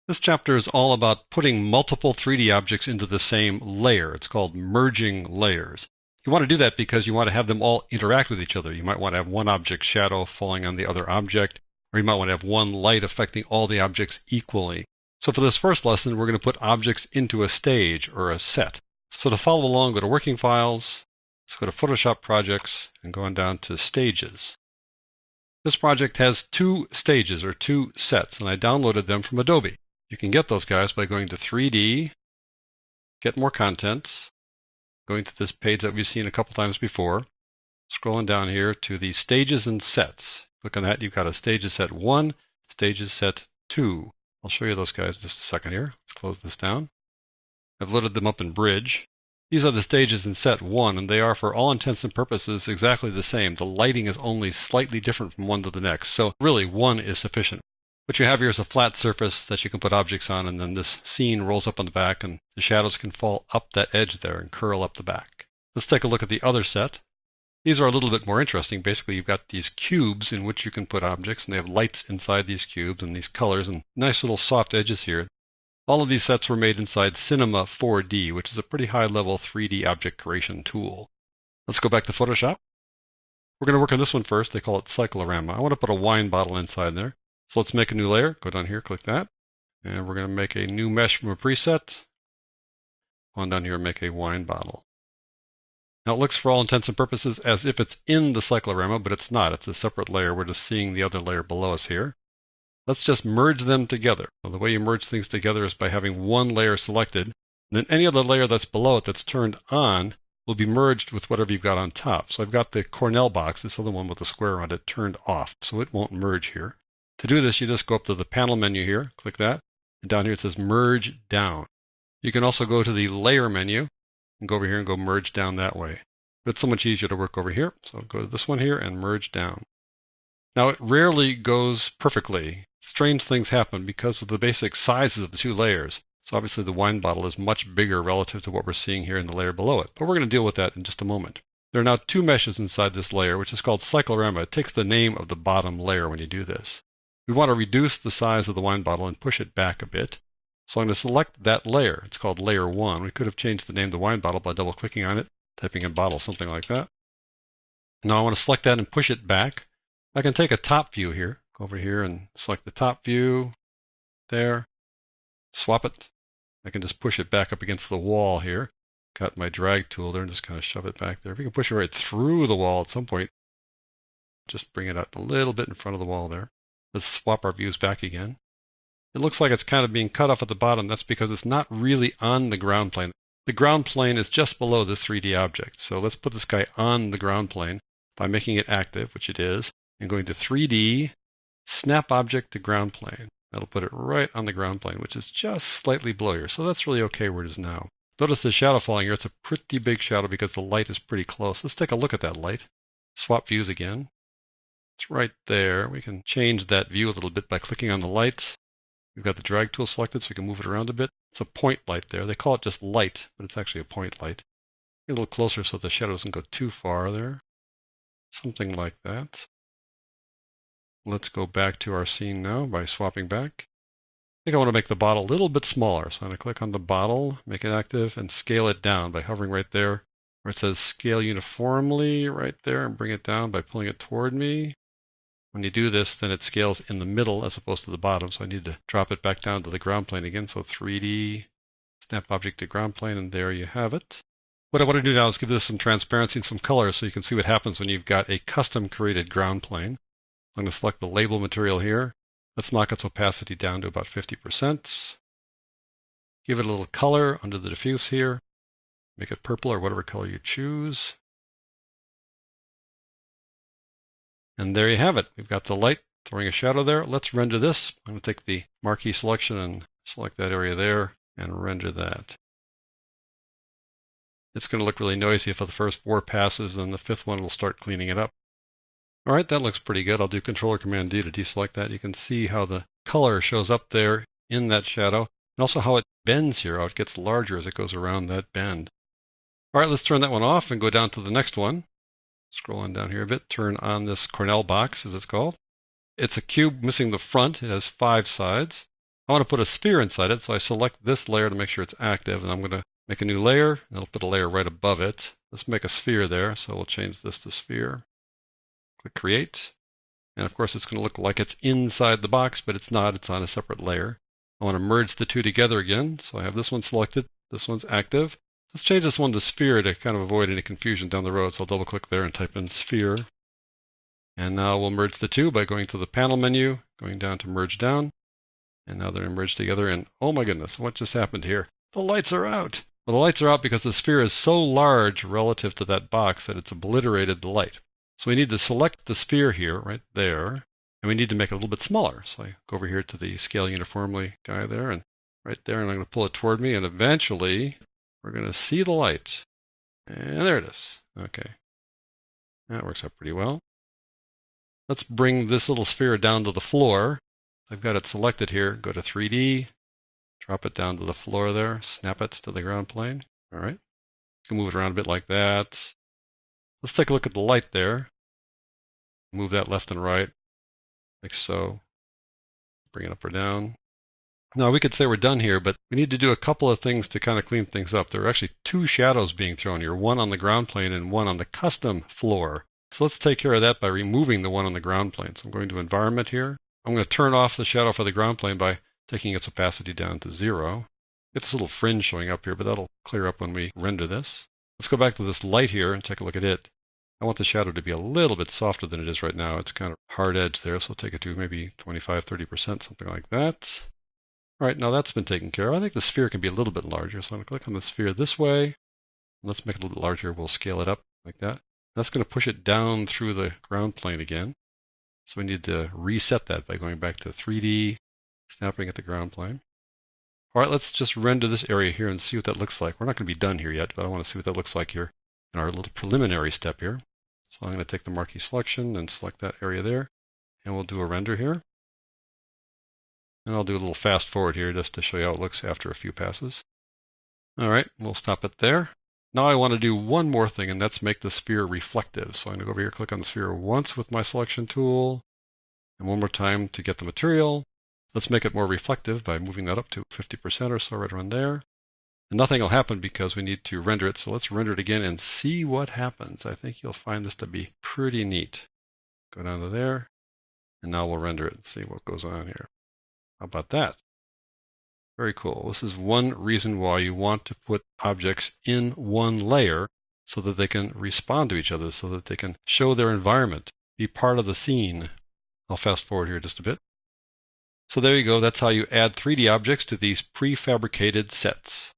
This chapter is all about putting multiple 3D objects into the same layer. It's called merging layers. You want to do that because you want to have them all interact with each other. You might want to have one object shadow falling on the other object, or you might want to have one light affecting all the objects equally. So for this first lesson, we're going to put objects into a stage or a set. So to follow along, go to Working Files, let's go to Photoshop Projects, and go on down to Stages. This project has two stages or two sets, and I downloaded them from Adobe. You can get those guys by going to 3D, Get More Content, going to this page that we've seen a couple times before, scrolling down here to the Stages and Sets. Click on that, you've got a StagesSet 1, StagesSet 2. I'll show you those guys in just a second here. Let's close this down. I've loaded them up in Bridge. These are the stages in set 1, and they are, for all intents and purposes, exactly the same. The lighting is only slightly different from one to the next, so really one is sufficient. What you have here is a flat surface that you can put objects on, and then this scene rolls up on the back, and the shadows can fall up that edge there and curl up the back. Let's take a look at the other set. These are a little bit more interesting. Basically, you've got these cubes in which you can put objects, and they have lights inside these cubes and these colors and nice little soft edges here. All of these sets were made inside Cinema 4D, which is a pretty high-level 3D object creation tool. Let's go back to Photoshop. We're going to work on this one first. They call it Cyclorama. I want to put a wine bottle inside there. So let's make a new layer. Go down here, click that. And we're going to make a new mesh from a preset. Go on down here and make a wine bottle. Now it looks, for all intents and purposes, as if it's in the cyclorama, but it's not. It's a separate layer. We're just seeing the other layer below us here. Let's just merge them together. Well, the way you merge things together is by having one layer selected, and then any other layer that's below it that's turned on will be merged with whatever you've got on top. So I've got the Cornell box, this other one with the square around it, turned off, so it won't merge here. To do this, you just go up to the panel menu here, click that, and down here it says Merge Down. You can also go to the Layer menu and go over here and go Merge Down that way. But it's so much easier to work over here, so go to this one here and Merge Down. Now it rarely goes perfectly. Strange things happen because of the basic sizes of the two layers. So obviously the wine bottle is much bigger relative to what we're seeing here in the layer below it. But we're going to deal with that in just a moment. There are now two meshes inside this layer, which is called Cyclorama. It takes the name of the bottom layer when you do this. We want to reduce the size of the wine bottle and push it back a bit. So I'm going to select that layer. It's called Layer 1. We could have changed the name of the wine bottle by double-clicking on it, typing in bottle, something like that. Now I want to select that and push it back. I can take a top view here. Go over here and select the top view. There. Swap it. I can just push it back up against the wall here. Got my drag tool there and just kind of shove it back there. If you can push it right through the wall at some point, just bring it up a little bit in front of the wall there. Let's swap our views back again. It looks like it's kind of being cut off at the bottom. That's because it's not really on the ground plane. The ground plane is just below this 3D object. So let's put this guy on the ground plane by making it active, which it is, and going to 3D, Snap Object to Ground Plane. That'll put it right on the ground plane, which is just slightly below here. So that's really okay where it is now. Notice the shadow falling here. It's a pretty big shadow because the light is pretty close. Let's take a look at that light. Swap views again. It's right there. We can change that view a little bit by clicking on the light. We've got the drag tool selected so we can move it around a bit. It's a point light there. They call it just light, but it's actually a point light. Get a little closer so the shadow doesn't go too far there. Something like that. Let's go back to our scene now by swapping back. I think I want to make the bottle a little bit smaller. So I'm going to click on the bottle, make it active, and scale it down by hovering right there where it says Scale Uniformly right there, and bring it down by pulling it toward me. When you do this, then it scales in the middle as opposed to the bottom, so I need to drop it back down to the ground plane again. So 3D, Snap Object to Ground Plane, and there you have it. What I want to do now is give this some transparency and some color so you can see what happens when you've got a custom created ground plane. I'm going to select the label material here. Let's knock its opacity down to about 50%. Give it a little color under the diffuse here. Make it purple or whatever color you choose. And there you have it. We've got the light throwing a shadow there. Let's render this. I'm going to take the marquee selection and select that area there and render that. It's going to look really noisy for the first 4 passes, and the 5th one will start cleaning it up. All right, that looks pretty good. I'll do Control-Command-D to deselect that. You can see how the color shows up there in that shadow, and also how it bends here, how it gets larger as it goes around that bend. All right, let's turn that one off and go down to the next one. Scroll on down here a bit, turn on this Cornell box, as it's called. It's a cube missing the front. It has 5 sides. I want to put a sphere inside it, so I select this layer to make sure it's active, and I'm going to make a new layer, and it'll put a layer right above it. Let's make a sphere there, so we'll change this to sphere. Click Create, and of course it's going to look like it's inside the box, but it's not. It's on a separate layer. I want to merge the two together again, so I have this one selected, this one's active. Let's change this one to sphere to kind of avoid any confusion down the road, so I'll double click there and type in sphere. And now we'll merge the two by going to the panel menu, going down to merge down. And now they're merged together, and oh my goodness, what just happened here? The lights are out! Well, the lights are out because the sphere is so large relative to that box that it's obliterated the light. So we need to select the sphere here, right there, and we need to make it a little bit smaller. So I go over here to the Scale Uniformly guy there, and right there, and I'm going to pull it toward me, and eventually we're going to see the light. And there it is. Okay. That works out pretty well. Let's bring this little sphere down to the floor. I've got it selected here. Go to 3D, drop it down to the floor there, snap it to the ground plane. All right. You can move it around a bit like that. Let's take a look at the light there. Move that left and right, like so. Bring it up or down. Now we could say we're done here, but we need to do a couple of things to kind of clean things up. There are actually two shadows being thrown here, one on the ground plane and one on the custom floor. So let's take care of that by removing the one on the ground plane. So I'm going to Environment here. I'm going to turn off the shadow for the ground plane by taking its opacity down to 0. Get this little fringe showing up here, but that'll clear up when we render this. Let's go back to this light here and take a look at it. I want the shadow to be a little bit softer than it is right now. It's kind of hard edge there, so I'll take it to maybe 25-30%, something like that. All right, now that's been taken care of. I think the sphere can be a little bit larger, so I'm going to click on the sphere this way. Let's make it a little bit larger. We'll scale it up like that. That's going to push it down through the ground plane again. So we need to reset that by going back to 3D, snapping at the ground plane. All right, let's just render this area here and see what that looks like. We're not going to be done here yet, but I want to see what that looks like here in our little preliminary step here. So I'm going to take the marquee selection and select that area there, and we'll do a render here. And I'll do a little fast forward here just to show you how it looks after a few passes. All right, we'll stop it there. Now I want to do one more thing, and that's make the sphere reflective. So I'm going to go over here, click on the sphere once with my selection tool, and one more time to get the material. Let's make it more reflective by moving that up to 50% or so right around there. And nothing will happen because we need to render it. So let's render it again and see what happens. I think you'll find this to be pretty neat. Go down to there, and now we'll render it and see what goes on here. How about that? Very cool. This is one reason why you want to put objects in one layer so that they can respond to each other, so that they can show their environment, be part of the scene. I'll fast forward here just a bit. So there you go. That's how you add 3D objects to these prefabricated sets.